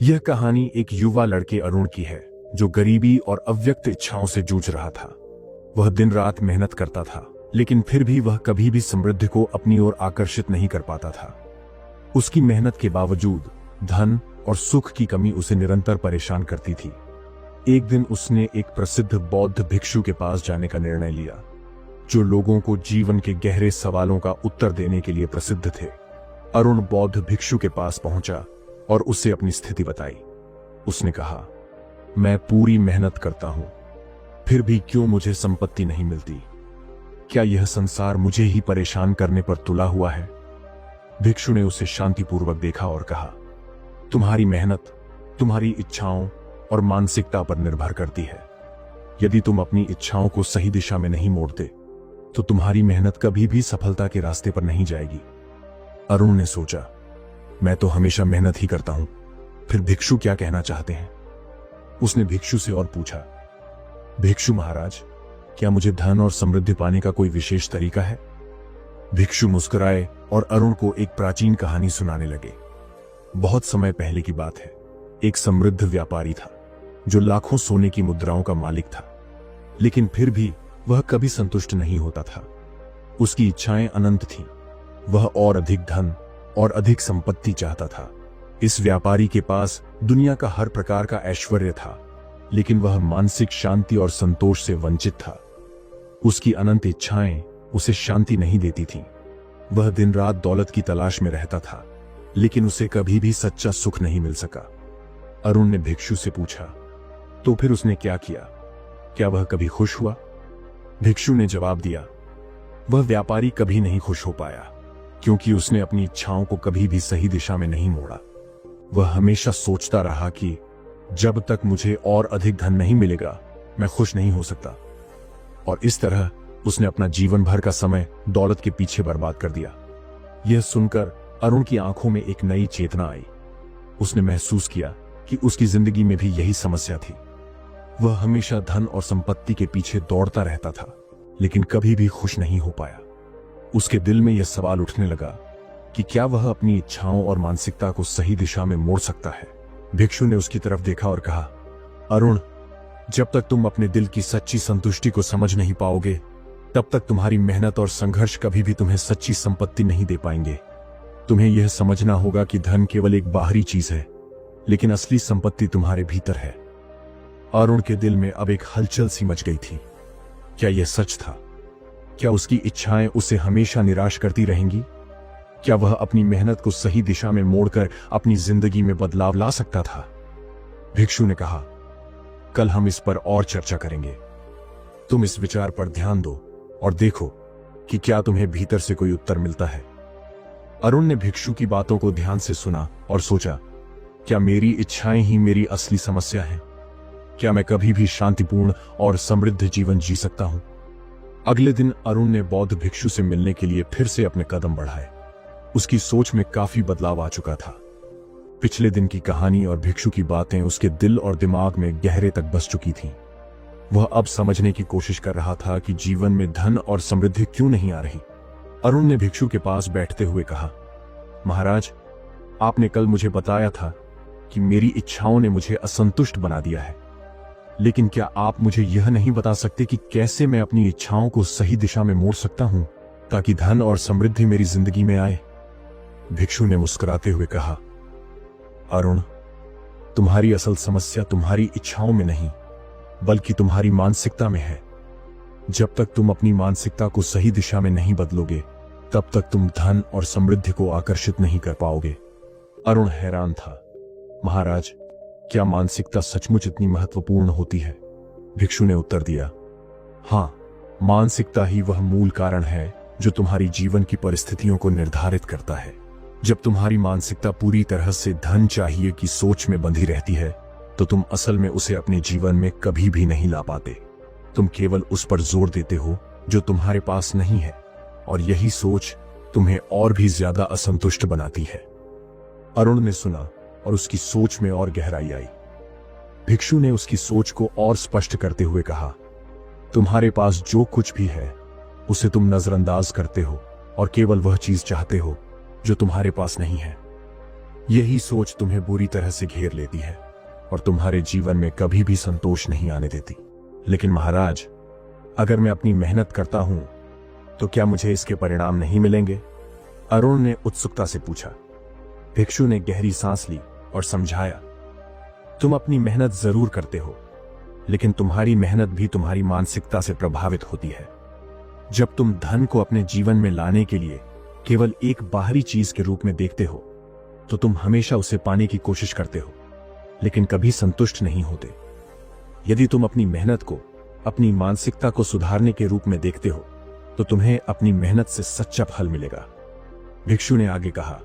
यह कहानी एक युवा लड़के अरुण की है जो गरीबी और अव्यक्त इच्छाओं से जूझ रहा था। वह दिन रात मेहनत करता था, लेकिन फिर भी वह कभी भी समृद्धि को अपनी ओर आकर्षित नहीं कर पाता था। उसकी मेहनत के बावजूद धन और सुख की कमी उसे निरंतर परेशान करती थी। एक दिन उसने एक प्रसिद्ध बौद्ध भिक्षु के पास जाने का निर्णय लिया, जो लोगों को जीवन के गहरे सवालों का उत्तर देने के लिए प्रसिद्ध थे। अरुण बौद्ध भिक्षु के पास पहुंचा और उससे अपनी स्थिति बताई। उसने कहा, मैं पूरी मेहनत करता हूं, फिर भी क्यों मुझे संपत्ति नहीं मिलती? क्या यह संसार मुझे ही परेशान करने पर तुला हुआ है? भिक्षु ने उसे शांतिपूर्वक देखा और कहा, तुम्हारी मेहनत तुम्हारी इच्छाओं और मानसिकता पर निर्भर करती है। यदि तुम अपनी इच्छाओं को सही दिशा में नहीं मोड़ते, तो तुम्हारी मेहनत कभी भी सफलता के रास्ते पर नहीं जाएगी। अरुण ने सोचा, मैं तो हमेशा मेहनत ही करता हूं, फिर भिक्षु क्या कहना चाहते हैं? उसने भिक्षु से और पूछा, भिक्षु महाराज, क्या मुझे धन और समृद्धि पाने का कोई विशेष तरीका है? भिक्षु मुस्कुराए और अरुण को एक प्राचीन कहानी सुनाने लगे। बहुत समय पहले की बात है। एक समृद्ध व्यापारी था जो लाखों सोने की मुद्राओं का मालिक था, लेकिन फिर भी वह कभी संतुष्ट नहीं होता था। उसकी इच्छाएं अनंत थीं। वह और अधिक धन और अधिक संपत्ति चाहता था। इस व्यापारी के पास दुनिया का हर प्रकार का ऐश्वर्य था, लेकिन वह मानसिक शांति और संतोष से वंचित था। उसकी अनंत इच्छाएं उसे शांति नहीं देती थीं। वह दिन रात दौलत की तलाश में रहता था, लेकिन उसे कभी भी सच्चा सुख नहीं मिल सका। अरुण ने भिक्षु से पूछा, तो फिर उसने क्या किया? क्या वह कभी खुश हुआ? भिक्षु ने जवाब दिया, वह व्यापारी कभी नहीं खुश हो पाया, क्योंकि उसने अपनी इच्छाओं को कभी भी सही दिशा में नहीं मोड़ा। वह हमेशा सोचता रहा कि जब तक मुझे और अधिक धन नहीं मिलेगा, मैं खुश नहीं हो सकता। और इस तरह उसने अपना जीवन भर का समय दौलत के पीछे बर्बाद कर दिया। यह सुनकर अरुण की आंखों में एक नई चेतना आई। उसने महसूस किया कि उसकी जिंदगी में भी यही समस्या थी। वह हमेशा धन और संपत्ति के पीछे दौड़ता रहता था, लेकिन कभी भी खुश नहीं हो पाया। उसके दिल में यह सवाल उठने लगा कि क्या वह अपनी इच्छाओं और मानसिकता को सही दिशा में मोड़ सकता है? भिक्षु ने उसकी तरफ देखा और कहा, अरुण, जब तक तुम अपने दिल की सच्ची संतुष्टि को समझ नहीं पाओगे, तब तक तुम्हारी मेहनत और संघर्ष कभी भी तुम्हें सच्ची संपत्ति नहीं दे पाएंगे। तुम्हें यह समझना होगा कि धन केवल एक बाहरी चीज है, लेकिन असली संपत्ति तुम्हारे भीतर है। अरुण के दिल में अब एक हलचल सी मच गई थी। क्या यह सच था? क्या उसकी इच्छाएं उसे हमेशा निराश करती रहेंगी? क्या वह अपनी मेहनत को सही दिशा में मोड़कर अपनी जिंदगी में बदलाव ला सकता था? भिक्षु ने कहा, कल हम इस पर और चर्चा करेंगे। तुम इस विचार पर ध्यान दो और देखो कि क्या तुम्हें भीतर से कोई उत्तर मिलता है। अरुण ने भिक्षु की बातों को ध्यान से सुना और सोचा, क्या मेरी इच्छाएं ही मेरी असली समस्या है? क्या मैं कभी भी शांतिपूर्ण और समृद्ध जीवन जी सकता हूं? अगले दिन अरुण ने बौद्ध भिक्षु से मिलने के लिए फिर से अपने कदम बढ़ाए। उसकी सोच में काफी बदलाव आ चुका था। पिछले दिन की कहानी और भिक्षु की बातें उसके दिल और दिमाग में गहरे तक बस चुकी थीं। वह अब समझने की कोशिश कर रहा था कि जीवन में धन और समृद्धि क्यों नहीं आ रही। अरुण ने भिक्षु के पास बैठते हुए कहा, महाराज, आपने कल मुझे बताया था कि मेरी इच्छाओं ने मुझे असंतुष्ट बना दिया है, लेकिन क्या आप मुझे यह नहीं बता सकते कि कैसे मैं अपनी इच्छाओं को सही दिशा में मोड़ सकता हूं, ताकि धन और समृद्धि मेरी जिंदगी में आए? भिक्षु ने मुस्कुराते हुए कहा, अरुण, तुम्हारी असल समस्या तुम्हारी इच्छाओं में नहीं, बल्कि तुम्हारी मानसिकता में है। जब तक तुम अपनी मानसिकता को सही दिशा में नहीं बदलोगे, तब तक तुम धन और समृद्धि को आकर्षित नहीं कर पाओगे। अरुण हैरान था। महाराज, क्या मानसिकता सचमुच इतनी महत्वपूर्ण होती है? भिक्षु ने उत्तर दिया, हाँ, मानसिकता ही वह मूल कारण है जो तुम्हारी जीवन की परिस्थितियों को निर्धारित करता है। जब तुम्हारी मानसिकता पूरी तरह से धन चाहिए की सोच में बंधी रहती है, तो तुम असल में उसे अपने जीवन में कभी भी नहीं ला पाते। तुम केवल उस पर जोर देते हो जो तुम्हारे पास नहीं है, और यही सोच तुम्हें और भी ज्यादा असंतुष्ट बनाती है। अरुण ने सुना और उसकी सोच में और गहराई आई। भिक्षु ने उसकी सोच को और स्पष्ट करते हुए कहा, तुम्हारे पास जो कुछ भी है उसे तुम नजरअंदाज करते हो और केवल वह चीज चाहते हो जो तुम्हारे पास नहीं है। यही सोच तुम्हें बुरी तरह से घेर लेती है और तुम्हारे जीवन में कभी भी संतोष नहीं आने देती। लेकिन महाराज, अगर मैं अपनी मेहनत करता हूं तो क्या मुझे इसके परिणाम नहीं मिलेंगे? अरुण ने उत्सुकता से पूछा। भिक्षु ने गहरी सांस ली और समझाया, तुम अपनी मेहनत जरूर करते हो, लेकिन तुम्हारी मेहनत भी तुम्हारी मानसिकता से प्रभावित होती है। जब तुम धन को अपने जीवन में लाने के लिए केवल एक बाहरी चीज के रूप में देखते हो तो तुम हमेशा उसे पाने की कोशिश करते हो, लेकिन कभी संतुष्ट नहीं होते। यदि तुम अपनी मेहनत को अपनी मानसिकता को सुधारने के रूप में देखते हो तो तुम्हें अपनी मेहनत से सच्चा फल मिलेगा। भिक्षु ने आगे कहा,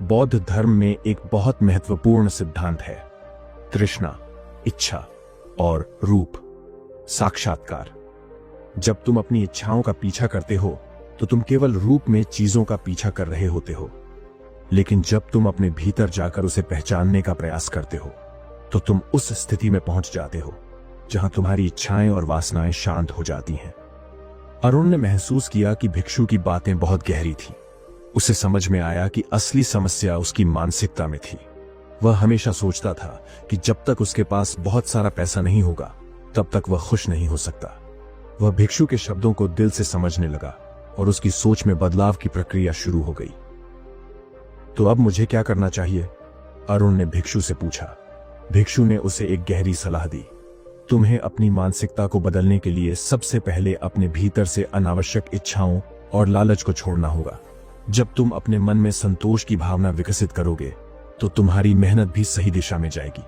बौद्ध धर्म में एक बहुत महत्वपूर्ण सिद्धांत है, तृष्णा, इच्छा और रूप, साक्षात्कार। जब तुम अपनी इच्छाओं का पीछा करते हो तो तुम केवल रूप में चीजों का पीछा कर रहे होते हो, लेकिन जब तुम अपने भीतर जाकर उसे पहचानने का प्रयास करते हो तो तुम उस स्थिति में पहुंच जाते हो जहां तुम्हारी इच्छाएं और वासनाएं शांत हो जाती हैं। अरुण ने महसूस किया कि भिक्षु की बातें बहुत गहरी थीं। उसे समझ में आया कि असली समस्या उसकी मानसिकता में थी। वह हमेशा सोचता था कि जब तक उसके पास बहुत सारा पैसा नहीं होगा तब तक वह खुश नहीं हो सकता। वह भिक्षु के शब्दों को दिल से समझने लगा और उसकी सोच में बदलाव की प्रक्रिया शुरू हो गई। तो अब मुझे क्या करना चाहिए? अरुण ने भिक्षु से पूछा। भिक्षु ने उसे एक गहरी सलाह दी। तुम्हें अपनी मानसिकता को बदलने के लिए सबसे पहले अपने भीतर से अनावश्यक इच्छाओं और लालच को छोड़ना होगा। जब तुम अपने मन में संतोष की भावना विकसित करोगे तो तुम्हारी मेहनत भी सही दिशा में जाएगी।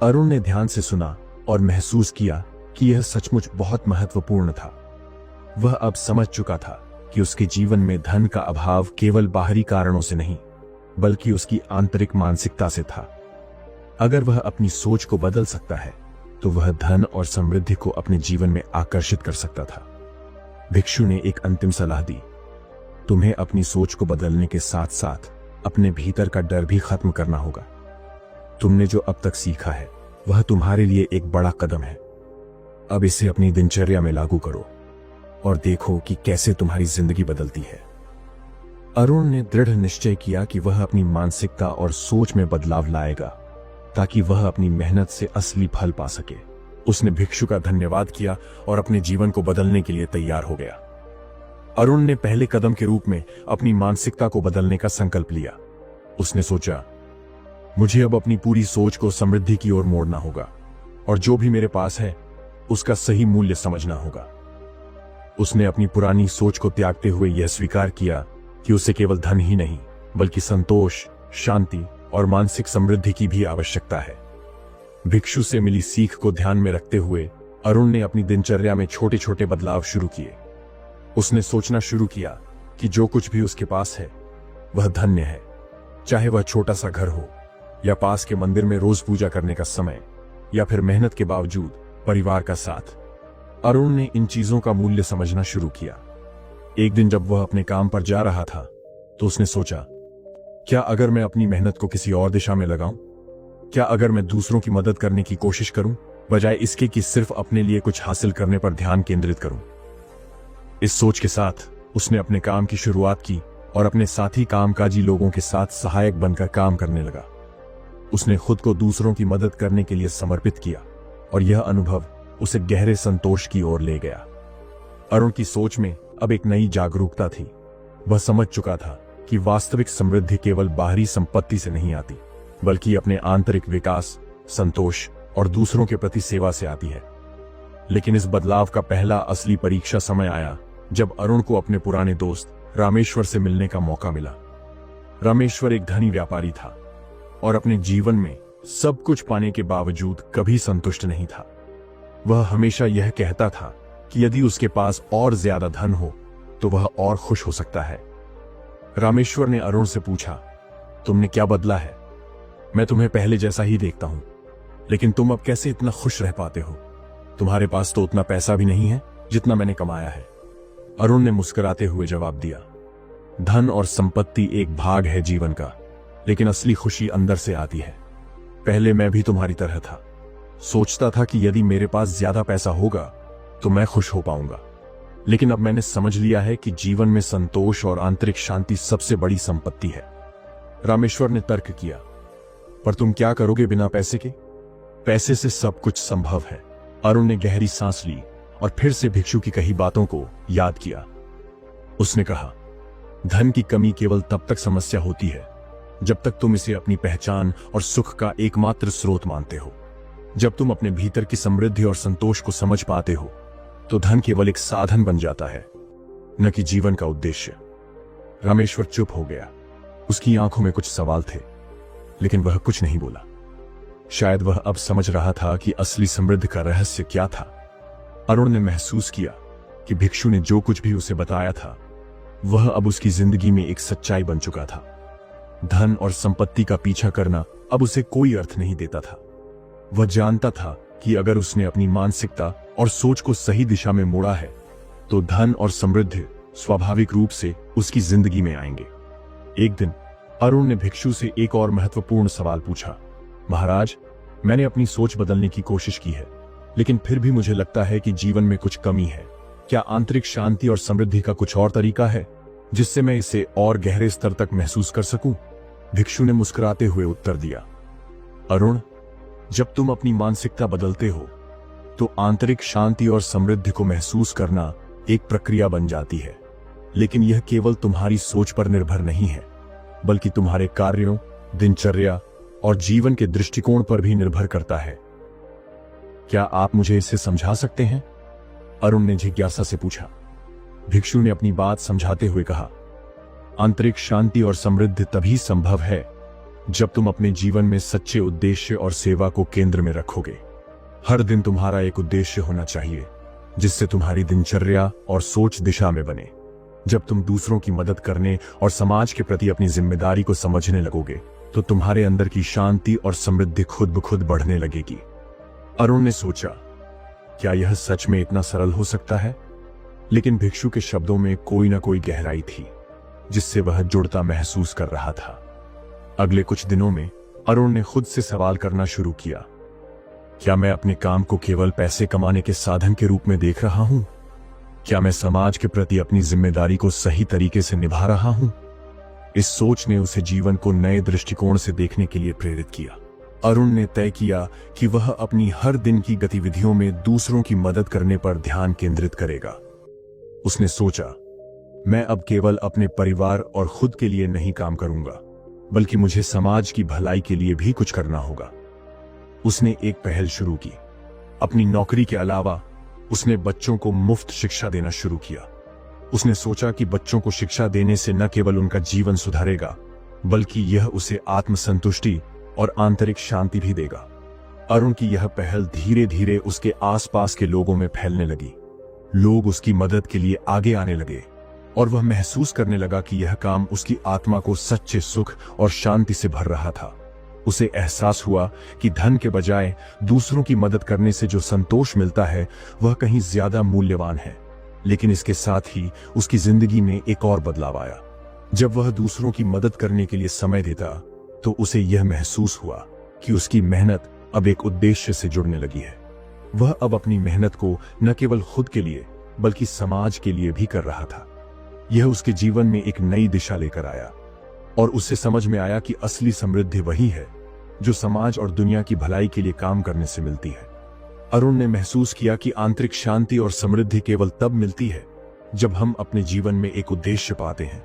अरुण ने ध्यान से सुना और महसूस किया कि यह सचमुच बहुत महत्वपूर्ण था। वह अब समझ चुका था कि उसके जीवन में धन का अभाव केवल बाहरी कारणों से नहीं, बल्कि उसकी आंतरिक मानसिकता से था। अगर वह अपनी सोच को बदल सकता है तो वह धन और समृद्धि को अपने जीवन में आकर्षित कर सकता था। भिक्षु ने एक अंतिम सलाह दी। तुम्हें अपनी सोच को बदलने के साथ साथ अपने भीतर का डर भी खत्म करना होगा। तुमने जो अब तक सीखा है वह तुम्हारे लिए एक बड़ा कदम है। अब इसे अपनी दिनचर्या में लागू करो और देखो कि कैसे तुम्हारी जिंदगी बदलती है। अरुण ने दृढ़ निश्चय किया कि वह अपनी मानसिकता और सोच में बदलाव लाएगा ताकि वह अपनी मेहनत से असली फल पा सके। उसने भिक्षु का धन्यवाद किया और अपने जीवन को बदलने के लिए तैयार हो गया। अरुण ने पहले कदम के रूप में अपनी मानसिकता को बदलने का संकल्प लिया। उसने सोचा, मुझे अब अपनी पूरी सोच को समृद्धि की ओर मोड़ना होगा और जो भी मेरे पास है उसका सही मूल्य समझना होगा। उसने अपनी पुरानी सोच को त्यागते हुए यह स्वीकार किया कि उसे केवल धन ही नहीं बल्कि संतोष, शांति और मानसिक समृद्धि की भी आवश्यकता है। भिक्षु से मिली सीख को ध्यान में रखते हुए अरुण ने अपनी दिनचर्या में छोटे छोटे बदलाव शुरू किए। उसने सोचना शुरू किया कि जो कुछ भी उसके पास है वह धन्य है, चाहे वह छोटा सा घर हो या पास के मंदिर में रोज पूजा करने का समय या फिर मेहनत के बावजूद परिवार का साथ। अरुण ने इन चीजों का मूल्य समझना शुरू किया। एक दिन जब वह अपने काम पर जा रहा था तो उसने सोचा, क्या अगर मैं अपनी मेहनत को किसी और दिशा में लगाऊं? क्या अगर मैं दूसरों की मदद करने की कोशिश करूं बजाय इसके कि सिर्फ अपने लिए कुछ हासिल करने पर ध्यान केंद्रित करूं? इस सोच के साथ उसने अपने काम की शुरुआत की और अपने साथी कामकाजी लोगों के साथ सहायक बनकर काम करने लगा। उसने खुद को दूसरों की मदद करने के लिए समर्पित किया और यह अनुभव उसे गहरे संतोष की ओर ले गया। अरुण की सोच में अब एक नई जागरूकता थी। वह समझ चुका था कि वास्तविक समृद्धि केवल बाहरी संपत्ति से नहीं आती, बल्कि अपने आंतरिक विकास, संतोष और दूसरों के प्रति सेवा से आती है। लेकिन इस बदलाव का पहला असली परीक्षा समय आया जब अरुण को अपने पुराने दोस्त रामेश्वर से मिलने का मौका मिला। रामेश्वर एक धनी व्यापारी था और अपने जीवन में सब कुछ पाने के बावजूद कभी संतुष्ट नहीं था। वह हमेशा यह कहता था कि यदि उसके पास और ज्यादा धन हो तो वह और खुश हो सकता है। रामेश्वर ने अरुण से पूछा, तुमने क्या बदला है? मैं तुम्हें पहले जैसा ही देखता हूं, लेकिन तुम अब कैसे इतना खुश रह पाते हो? तुम्हारे पास तो उतना पैसा भी नहीं है जितना मैंने कमाया है। अरुण ने मुस्कुराते हुए जवाब दिया, धन और संपत्ति एक भाग है जीवन का, लेकिन असली खुशी अंदर से आती है। पहले मैं भी तुम्हारी तरह था, सोचता था कि यदि मेरे पास ज्यादा पैसा होगा तो मैं खुश हो पाऊंगा। लेकिन अब मैंने समझ लिया है कि जीवन में संतोष और आंतरिक शांति सबसे बड़ी संपत्ति है। रामेश्वर ने तर्क किया। पर तुम क्या करोगे बिना पैसे के? पैसे से सब कुछ संभव है। अरुण ने गहरी सांस ली और फिर से भिक्षु की कही बातों को याद किया। उसने कहा, धन की कमी केवल तब तक समस्या होती है जब तक तुम इसे अपनी पहचान और सुख का एकमात्र स्रोत मानते हो। जब तुम अपने भीतर की समृद्धि और संतोष को समझ पाते हो तो धन केवल एक साधन बन जाता है, न कि जीवन का उद्देश्य। रामेश्वर चुप हो गया। उसकी आंखों में कुछ सवाल थे, लेकिन वह कुछ नहीं बोला। शायद वह अब समझ रहा था कि असली समृद्धि का रहस्य क्या था। अरुण ने महसूस किया कि भिक्षु ने जो कुछ भी उसे बताया था वह अब उसकी जिंदगी में एक सच्चाई बन चुका था। धन और संपत्ति का पीछा करना अब उसे कोई अर्थ नहीं देता था। वह जानता था कि अगर उसने अपनी मानसिकता और सोच को सही दिशा में मोड़ा है तो धन और समृद्धि स्वाभाविक रूप से उसकी जिंदगी में आएंगे। एक दिन अरुण ने भिक्षु से एक और महत्वपूर्ण सवाल पूछा। महाराज, मैंने अपनी सोच बदलने की कोशिश की है, लेकिन फिर भी मुझे लगता है कि जीवन में कुछ कमी है। क्या आंतरिक शांति और समृद्धि का कुछ और तरीका है जिससे मैं इसे और गहरे स्तर तक महसूस कर सकूं? भिक्षु ने मुस्कुराते हुए उत्तर दिया, अरुण, जब तुम अपनी मानसिकता बदलते हो तो आंतरिक शांति और समृद्धि को महसूस करना एक प्रक्रिया बन जाती है। लेकिन यह केवल तुम्हारी सोच पर निर्भर नहीं है, बल्कि तुम्हारे कार्यों, दिनचर्या और जीवन के दृष्टिकोण पर भी निर्भर करता है। क्या आप मुझे इसे समझा सकते हैं? अरुण ने जिज्ञासा से पूछा। भिक्षु ने अपनी बात समझाते हुए कहा, आंतरिक शांति और समृद्धि तभी संभव है जब तुम अपने जीवन में सच्चे उद्देश्य और सेवा को केंद्र में रखोगे। हर दिन तुम्हारा एक उद्देश्य होना चाहिए जिससे तुम्हारी दिनचर्या और सोच दिशा में बने। जब तुम दूसरों की मदद करने और समाज के प्रति अपनी जिम्मेदारी को समझने लगोगे तो तुम्हारे अंदर की शांति और समृद्धि खुद ब खुद बढ़ने लगेगी। अरुण ने सोचा, क्या यह सच में इतना सरल हो सकता है? लेकिन भिक्षु के शब्दों में कोई ना कोई गहराई थी जिससे वह जुड़ता महसूस कर रहा था। अगले कुछ दिनों में अरुण ने खुद से सवाल करना शुरू किया, क्या मैं अपने काम को केवल पैसे कमाने के साधन के रूप में देख रहा हूं? क्या मैं समाज के प्रति अपनी जिम्मेदारी को सही तरीके से निभा रहा हूं? इस सोच ने उसे जीवन को नए दृष्टिकोण से देखने के लिए प्रेरित किया। अरुण ने तय किया कि वह अपनी हर दिन की गतिविधियों में दूसरों की मदद करने पर ध्यान केंद्रित करेगा। उसने सोचा, मैं अब केवल अपने परिवार और खुद के लिए नहीं काम करूंगा, बल्कि मुझे समाज की भलाई के लिए भी कुछ करना होगा। उसने एक पहल शुरू की। अपनी नौकरी के अलावा उसने बच्चों को मुफ्त शिक्षा देना शुरू किया। उसने सोचा कि बच्चों को शिक्षा देने से न केवल उनका जीवन सुधरेगा, बल्कि यह उसे आत्मसंतुष्टि और आंतरिक शांति भी देगा। अरुण की यह पहल धीरे धीरे उसके आसपास के लोगों में फैलने लगी। लोग उसकी मदद के लिए आगे आने लगे और वह महसूस करने लगा कि यह काम उसकी आत्मा को सच्चे सुख और शांति से भर रहा था। उसे एहसास हुआ कि धन के बजाय दूसरों की मदद करने से जो संतोष मिलता है वह कहीं ज्यादा मूल्यवान है। लेकिन इसके साथ ही उसकी जिंदगी में एक और बदलाव आया। जब वह दूसरों की मदद करने के लिए समय देता तो उसे यह महसूस हुआ कि उसकी मेहनत अब एक उद्देश्य से जुड़ने लगी है। वह अब अपनी मेहनत को न केवल खुद के लिए बल्कि समाज के लिए भी कर रहा था। यह उसके जीवन में एक नई दिशा लेकर आया और उसे समझ में आया कि असली समृद्धि वही है जो समाज और दुनिया की भलाई के लिए काम करने से मिलती है। अरुण ने महसूस किया कि आंतरिक शांति और समृद्धि केवल तब मिलती है जब हम अपने जीवन में एक उद्देश्य पाते हैं।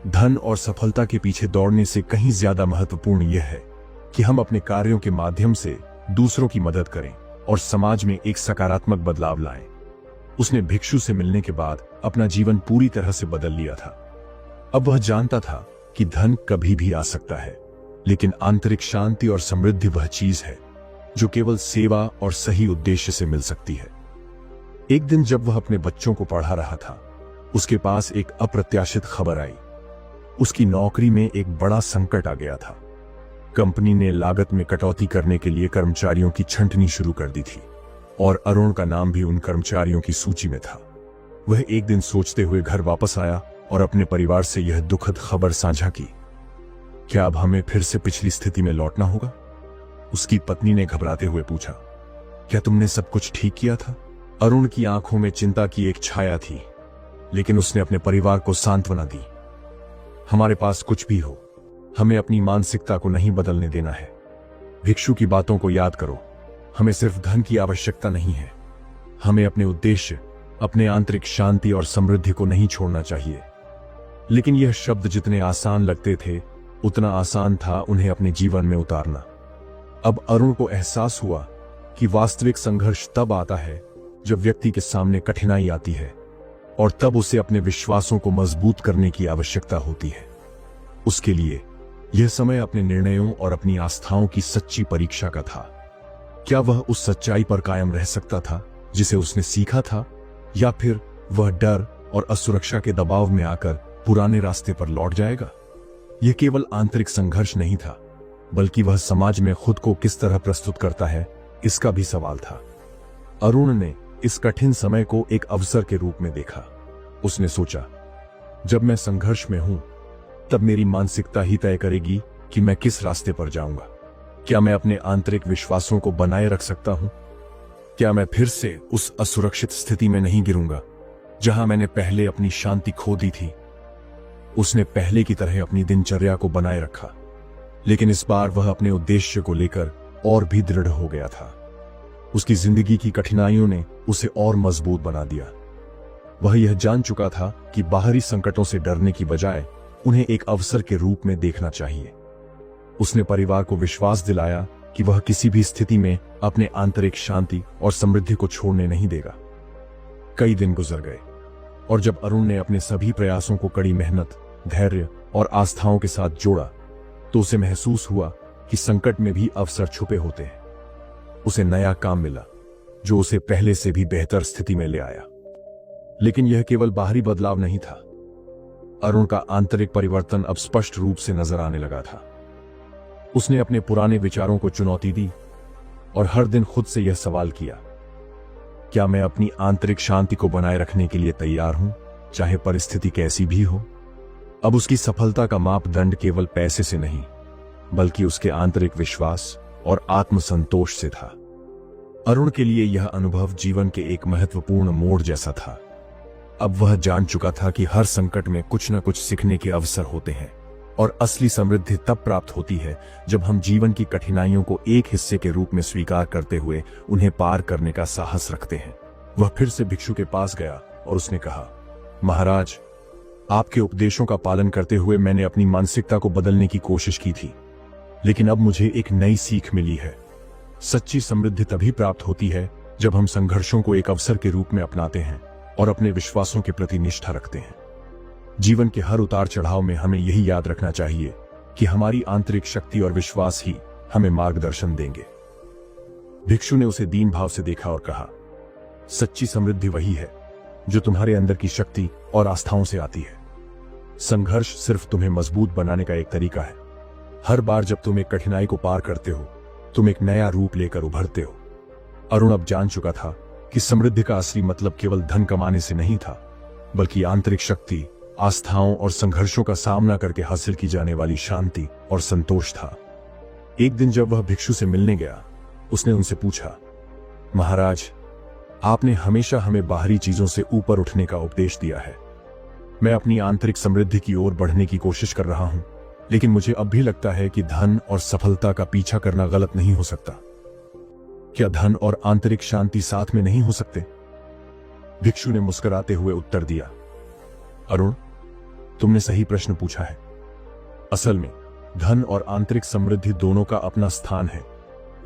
धन और सफलता के पीछे दौड़ने से कहीं ज्यादा महत्वपूर्ण यह है कि हम अपने कार्यों के माध्यम से दूसरों की मदद करें और समाज में एक सकारात्मक बदलाव लाएं। उसने भिक्षु से मिलने के बाद अपना जीवन पूरी तरह से बदल लिया था। अब वह जानता था कि धन कभी भी आ सकता है, लेकिन आंतरिक शांति और समृद्धि वह चीज है जो केवल सेवा और सही उद्देश्य से मिल सकती है। एक दिन जब वह अपने बच्चों को पढ़ा रहा था, उसके पास एक अप्रत्याशित खबर आई। उसकी नौकरी में एक बड़ा संकट आ गया था। कंपनी ने लागत में कटौती करने के लिए कर्मचारियों की छंटनी शुरू कर दी थी और अरुण का नाम भी उन कर्मचारियों की सूची में था। वह एक दिन सोचते हुए घर वापस आया और अपने परिवार से यह दुखद खबर साझा की। क्या अब हमें फिर से पिछली स्थिति में लौटना होगा? उसकी पत्नी ने घबराते हुए पूछा। क्या तुमने सब कुछ ठीक किया था? अरुण की आंखों में चिंता की एक छाया थी, लेकिन उसने अपने परिवार को सांत्वना दी। हमारे पास कुछ भी हो, हमें अपनी मानसिकता को नहीं बदलने देना है। भिक्षु की बातों को याद करो। हमें सिर्फ धन की आवश्यकता नहीं है, हमें अपने उद्देश्य, अपने आंतरिक शांति और समृद्धि को नहीं छोड़ना चाहिए। लेकिन यह शब्द जितने आसान लगते थे, उतना आसान था उन्हें अपने जीवन में उतारना। अब अरुण को एहसास हुआ कि वास्तविक संघर्ष तब आता है जब व्यक्ति के सामने कठिनाई आती है, और तब उसे अपने विश्वासों को मजबूत करने की आवश्यकता होती है। उसके लिए यह समय अपने निर्णयों और अपनी आस्थाओं की सच्ची परीक्षा का था। क्या वह उस सच्चाई पर कायम रह सकता था जिसे उसने सीखा था, या फिर वह डर और असुरक्षा के दबाव में आकर पुराने रास्ते पर लौट जाएगा? यह केवल आंतरिक संघर्ष नहीं था, बल्कि वह समाज में खुद को किस तरह प्रस्तुत करता है, इसका भी सवाल था। अरुण ने इस कठिन समय को एक अवसर के रूप में देखा। उसने सोचा, जब मैं संघर्ष में हूं, तब मेरी मानसिकता ही तय करेगी कि मैं किस रास्ते पर जाऊंगा। क्या मैं अपने आंतरिक विश्वासों को बनाए रख सकता हूं? क्या मैं फिर से उस असुरक्षित स्थिति में नहीं गिरूंगा जहां मैंने पहले अपनी शांति खो दी थी? उसने पहले की तरह अपनी दिनचर्या को बनाए रखा, लेकिन इस बार वह अपने उद्देश्य को लेकर और भी दृढ़ हो गया था। उसकी जिंदगी की कठिनाइयों ने उसे और मजबूत बना दिया। वह यह जान चुका था कि बाहरी संकटों से डरने की बजाय उन्हें एक अवसर के रूप में देखना चाहिए। उसने परिवार को विश्वास दिलाया कि वह किसी भी स्थिति में अपने आंतरिक शांति और समृद्धि को छोड़ने नहीं देगा। कई दिन गुजर गए, और जब अरुण ने अपने सभी प्रयासों को कड़ी मेहनत, धैर्य और आस्थाओं के साथ जोड़ा, तो उसे महसूस हुआ कि संकट में भी अवसर छुपे होते हैं। उसे नया काम मिला जो उसे पहले से भी बेहतर स्थिति में ले आया। लेकिन यह केवल बाहरी बदलाव नहीं था। अरुण का आंतरिक परिवर्तन अब स्पष्ट रूप से नजर आने लगा था। उसने अपने पुराने विचारों को चुनौती दी और हर दिन खुद से यह सवाल किया, क्या मैं अपनी आंतरिक शांति को बनाए रखने के लिए तैयार हूं, चाहे परिस्थिति कैसी भी हो? अब उसकी सफलता का मापदंड केवल पैसे से नहीं, बल्कि उसके आंतरिक विश्वास और आत्मसंतोष से था। अरुण के लिए यह अनुभव जीवन के एक महत्वपूर्ण मोड़ जैसा था। अब वह जान चुका था कि हर संकट में कुछ न कुछ सीखने के अवसर होते हैं, और असली समृद्धि तब प्राप्त होती है जब हम जीवन की कठिनाइयों को एक हिस्से के रूप में स्वीकार करते हुए उन्हें पार करने का साहस रखते हैं। वह फिर से भिक्षु के पास गया और उसने कहा, महाराज, आपके उपदेशों का पालन करते हुए मैंने अपनी मानसिकता को बदलने की कोशिश की थी, लेकिन अब मुझे एक नई सीख मिली है। सच्ची समृद्धि तभी प्राप्त होती है जब हम संघर्षों को एक अवसर के रूप में अपनाते हैं और अपने विश्वासों के प्रति निष्ठा रखते हैं। जीवन के हर उतार चढ़ाव में हमें यही याद रखना चाहिए कि हमारी आंतरिक शक्ति और विश्वास ही हमें मार्गदर्शन देंगे। भिक्षु ने उसे दीन भाव से देखा और कहा, सच्ची समृद्धि वही है जो तुम्हारे अंदर की शक्ति और आस्थाओं से आती है। संघर्ष सिर्फ तुम्हें मजबूत बनाने का एक तरीका है। हर बार जब तुम एक कठिनाई को पार करते हो, तुम एक नया रूप लेकर उभरते हो। अरुण अब जान चुका था कि समृद्धि का असली मतलब केवल धन कमाने से नहीं था, बल्कि आंतरिक शक्ति, आस्थाओं और संघर्षों का सामना करके हासिल की जाने वाली शांति और संतोष था। एक दिन जब वह भिक्षु से मिलने गया, उसने उनसे पूछा, महाराज, आपने हमेशा हमें बाहरी चीजों से ऊपर उठने का उपदेश दिया है। मैं अपनी आंतरिक समृद्धि की ओर बढ़ने की कोशिश कर रहा हूं, लेकिन मुझे अब भी लगता है कि धन और सफलता का पीछा करना गलत नहीं हो सकता। क्या धन और आंतरिक शांति साथ में नहीं हो सकते? भिक्षु ने मुस्कुराते हुए उत्तर दिया, अरुण, तुमने सही प्रश्न पूछा है। असल में धन और आंतरिक समृद्धि दोनों का अपना स्थान है,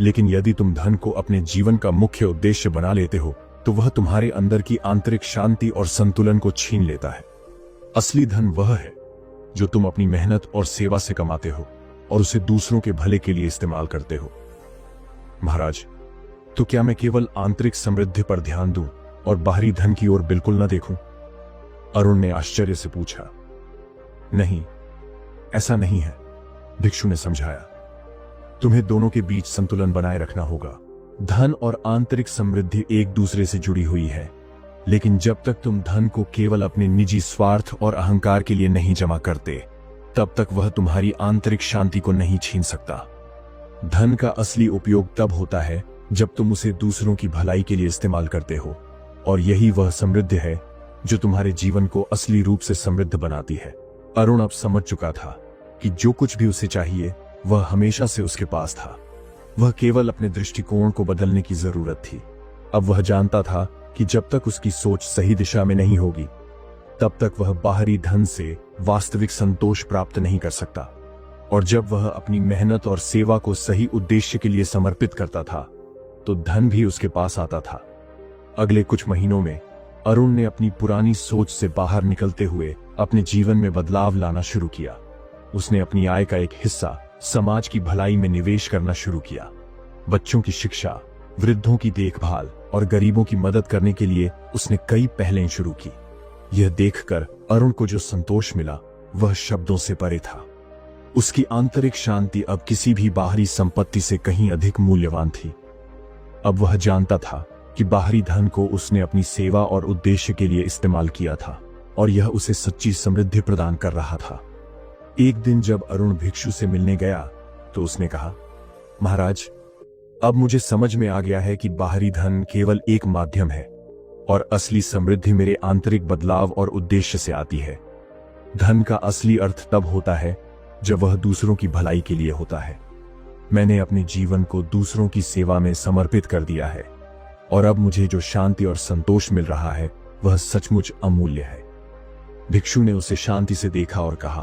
लेकिन यदि तुम धन को अपने जीवन का मुख्य उद्देश्य बना लेते हो, तो वह तुम्हारे अंदर की आंतरिक शांति और संतुलन को छीन लेता है। असली धन वह है जो तुम अपनी मेहनत और सेवा से कमाते हो और उसे दूसरों के भले के लिए इस्तेमाल करते हो। महाराज, तो क्या मैं केवल आंतरिक समृद्धि पर ध्यान दूं और बाहरी धन की ओर बिल्कुल न देखूं? अरुण ने आश्चर्य से पूछा। नहीं, ऐसा नहीं है, भिक्षु ने समझाया। तुम्हें दोनों के बीच संतुलन बनाए रखना होगा। धन और आंतरिक समृद्धि एक दूसरे से जुड़ी हुई है, लेकिन जब तक तुम धन को केवल अपने निजी स्वार्थ और अहंकार के लिए नहीं जमा करते, तब तक वह तुम्हारी आंतरिक शांति को नहीं छीन सकता। धन का असली उपयोग तब होता है जब तुम उसे दूसरों की भलाई के लिए इस्तेमाल करते हो, और यही वह समृद्धि है जो तुम्हारे जीवन को असली रूप से समृद्ध बनाती है। अरुण अब समझ चुका था कि जो कुछ भी उसे चाहिए वह हमेशा से उसके पास था। वह केवल अपने दृष्टिकोण को बदलने की जरूरत थी। अब वह जानता था कि जब तक उसकी सोच सही दिशा में नहीं होगी तब तक वह बाहरी धन से वास्तविक संतोष प्राप्त नहीं कर सकता। और जब वह अपनी मेहनत और सेवा को सही उद्देश्य के लिए समर्पित करता था तो धन भी उसके पास आता था। अगले कुछ महीनों में अरुण ने अपनी पुरानी सोच से बाहर निकलते हुए अपने जीवन में बदलाव लाना शुरू किया। उसने अपनी आय का एक हिस्सा समाज की भलाई में निवेश करना शुरू किया। बच्चों की शिक्षा, वृद्धों की देखभाल और गरीबों की मदद करने के लिए उसने कई पहलें शुरू की। यह देखकर अरुण को जो संतोष मिला वह शब्दों से परे था। उसकी आंतरिक शांति अब किसी भी बाहरी संपत्ति से कहीं अधिक मूल्यवान थी। अब वह जानता था कि बाहरी धन को उसने अपनी सेवा और उद्देश्य के लिए इस्तेमाल किया था और यह उसे सच्ची समृद्धि प्रदान कर रहा था। एक दिन जब अरुण भिक्षु से मिलने गया तो उसने कहा, महाराज, अब मुझे समझ में आ गया है कि बाहरी धन केवल एक माध्यम है और असली समृद्धि मेरे आंतरिक बदलाव और उद्देश्य से आती है। धन का असली अर्थ तब होता है जब वह दूसरों की भलाई के लिए होता है। मैंने अपने जीवन को दूसरों की सेवा में समर्पित कर दिया है और अब मुझे जो शांति और संतोष मिल रहा है वह सचमुच अमूल्य है। भिक्षु ने उसे शांति से देखा और कहा,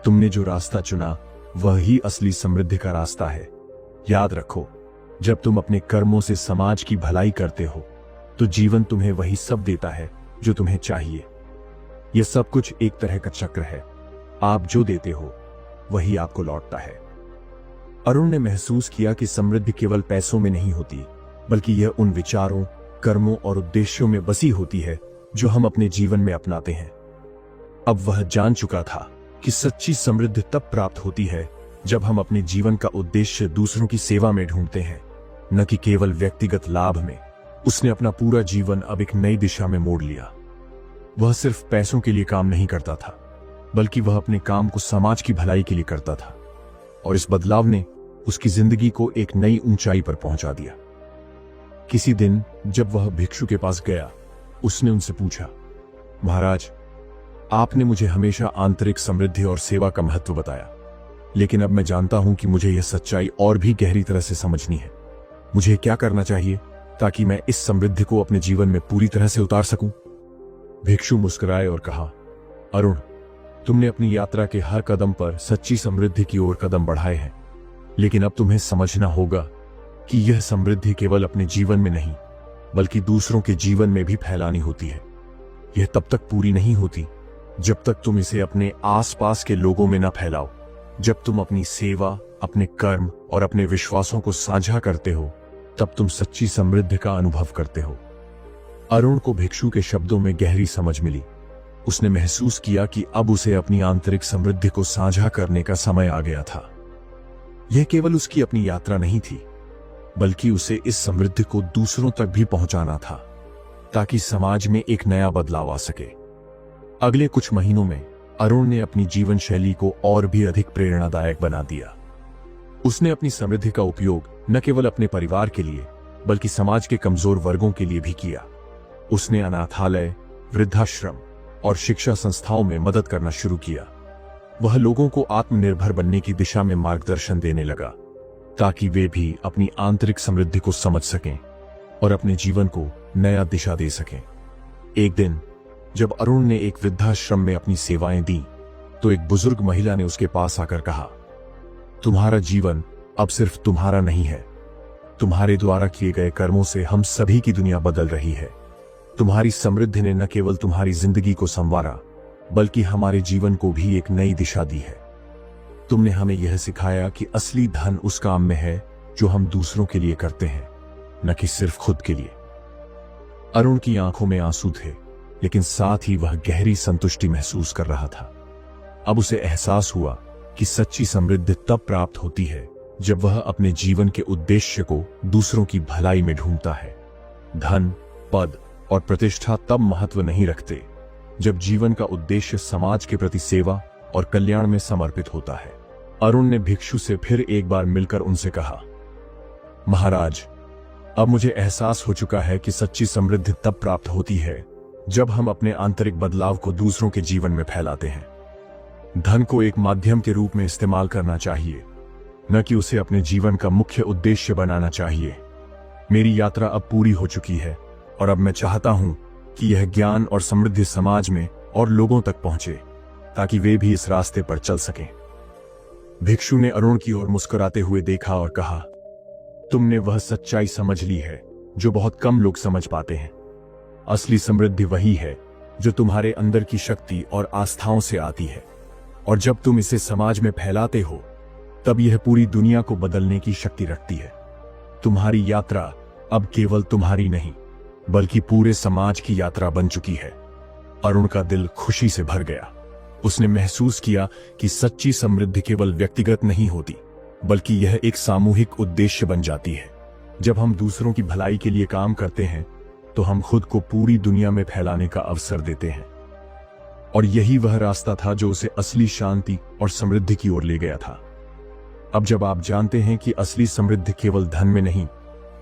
तुमने जो रास्ता चुना वह ही असली समृद्धि का रास्ता है। याद रखो, जब तुम अपने कर्मों से समाज की भलाई करते हो तो जीवन तुम्हें वही सब देता है जो तुम्हें चाहिए। यह सब कुछ एक तरह का चक्र है। आप जो देते हो वही आपको लौटता है। अरुण ने महसूस किया कि समृद्धि केवल पैसों में नहीं होती, बल्कि यह उन विचारों, कर्मों और उद्देश्यों में बसी होती है जो हम अपने जीवन में अपनाते हैं। अब वह जान चुका था कि सच्ची समृद्धि तब प्राप्त होती है जब हम अपने जीवन का उद्देश्य दूसरों की सेवा में ढूंढते हैं, न कि केवल व्यक्तिगत लाभ में। उसने अपना पूरा जीवन अब एक नई दिशा में मोड़ लिया। वह सिर्फ पैसों के लिए काम नहीं करता था, बल्कि वह अपने काम को समाज की भलाई के लिए करता था। और इस बदलाव ने उसकी जिंदगी को एक नई ऊंचाई पर पहुंचा दिया। किसी दिन जब वह भिक्षु के पास गया, उसने उनसे पूछा, महाराज, आपने मुझे हमेशा आंतरिक समृद्धि और सेवा का महत्व बताया, लेकिन अब मैं जानता हूं कि मुझे यह सच्चाई और भी गहरी तरह से समझनी है। मुझे क्या करना चाहिए ताकि मैं इस समृद्धि को अपने जीवन में पूरी तरह से उतार सकूं? भिक्षु मुस्कुराए और कहा, अरुण, तुमने अपनी यात्रा के हर कदम पर सच्ची समृद्धि की ओर कदम बढ़ाए हैं, लेकिन अब तुम्हें समझना होगा कि यह समृद्धि केवल अपने जीवन में नहीं बल्कि दूसरों के जीवन में भी फैलानी होती है। यह तब तक पूरी नहीं होती जब तक तुम इसे अपने आसपास के लोगों में न फैलाओ। जब तुम अपनी सेवा, अपने कर्म और अपने विश्वासों को साझा करते हो तब तुम सच्ची समृद्धि का अनुभव करते हो। अरुण को भिक्षु के शब्दों में गहरी समझ मिली। उसने महसूस किया कि अब उसे अपनी आंतरिक समृद्धि को साझा करने का समय आ गया था। यह केवल उसकी अपनी यात्रा नहीं थी, बल्कि उसे इस समृद्धि को दूसरों तक भी पहुंचाना था, ताकि समाज में एक नया बदलाव आ सके। अगले कुछ महीनों में अरुण ने अपनी जीवन शैली को और भी अधिक प्रेरणादायक बना दिया। उसने अपनी समृद्धि का उपयोग न केवल अपने परिवार के लिए बल्कि समाज के कमजोर वर्गों के लिए भी किया। उसने अनाथालय, वृद्धाश्रम और शिक्षा संस्थाओं में मदद करना शुरू किया। वह लोगों को आत्मनिर्भर बनने की दिशा में मार्गदर्शन देने लगा, ताकि वे भी अपनी आंतरिक समृद्धि को समझ सकें और अपने जीवन को नया दिशा दे सकें। एक दिन जब अरुण ने एक वृद्धाश्रम में अपनी सेवाएं दी तो एक बुजुर्ग महिला ने उसके पास आकर कहा, तुम्हारा जीवन अब सिर्फ तुम्हारा नहीं है। तुम्हारे द्वारा किए गए कर्मों से हम सभी की दुनिया बदल रही है। तुम्हारी समृद्धि ने न केवल तुम्हारी जिंदगी को संवारा बल्कि हमारे जीवन को भी एक नई दिशा दी है। तुमने हमें यह सिखाया कि असली धन उस काम में है जो हम दूसरों के लिए करते हैं, न कि सिर्फ खुद के लिए। अरुण की आंखों में आंसू थे, लेकिन साथ ही वह गहरी संतुष्टि महसूस कर रहा था। अब उसे एहसास हुआ कि सच्ची समृद्धि तब प्राप्त होती है जब वह अपने जीवन के उद्देश्य को दूसरों की भलाई में ढूंढता है। धन, पद और प्रतिष्ठा तब महत्व नहीं रखते जब जीवन का उद्देश्य समाज के प्रति सेवा और कल्याण में समर्पित होता है। अरुण ने भिक्षु से फिर एक बार मिलकर उनसे कहा, महाराज, अब मुझे एहसास हो चुका है कि सच्ची समृद्धि तब प्राप्त होती है जब हम अपने आंतरिक बदलाव को दूसरों के जीवन में फैलाते हैं। धन को एक माध्यम के रूप में इस्तेमाल करना चाहिए, न कि उसे अपने जीवन का मुख्य उद्देश्य बनाना चाहिए। मेरी यात्रा अब पूरी हो चुकी है और अब मैं चाहता हूं कि यह ज्ञान और समृद्धि समाज में और लोगों तक पहुंचे, ताकि वे भी इस रास्ते पर चल सकें। भिक्षु ने अरुण की ओर मुस्कुराते हुए देखा और कहा, तुमने वह सच्चाई समझ ली है जो बहुत कम लोग समझ पाते हैं। असली समृद्धि वही है जो तुम्हारे अंदर की शक्ति और आस्थाओं से आती है, और जब तुम इसे समाज में फैलाते हो तब यह पूरी दुनिया को बदलने की शक्ति रखती है। तुम्हारी यात्रा अब केवल तुम्हारी नहीं, बल्कि पूरे समाज की यात्रा बन चुकी है। अरुण का दिल खुशी से भर गया। उसने महसूस किया कि सच्ची समृद्धि केवल व्यक्तिगत नहीं होती, बल्कि यह एक सामूहिक उद्देश्य बन जाती है। जब हम दूसरों की भलाई के लिए काम करते हैं तो हम खुद को पूरी दुनिया में फैलाने का अवसर देते हैं, और यही वह रास्ता था जो उसे असली शांति और समृद्धि की ओर ले गया था। अब जब आप जानते हैं कि असली समृद्धि केवल धन में नहीं,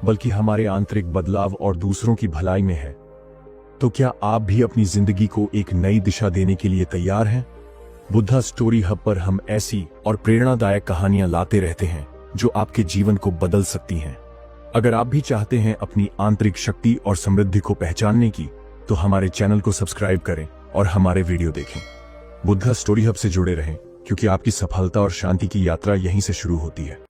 बल्कि हमारे आंतरिक बदलाव और दूसरों की भलाई में है, तो क्या आप भी अपनी जिंदगी को एक नई दिशा देने के लिए तैयार हैं? बुद्धा स्टोरी हब पर हम ऐसी और प्रेरणादायक कहानियां लाते रहते हैं जो आपके जीवन को बदल सकती हैं। अगर आप भी चाहते हैं अपनी आंतरिक शक्ति और समृद्धि को पहचानने की, तो हमारे चैनल को सब्सक्राइब करें और हमारे वीडियो देखें। बुद्धा स्टोरी हब से जुड़े रहें, क्योंकि आपकी सफलता और शांति की यात्रा यहीं से शुरू होती है।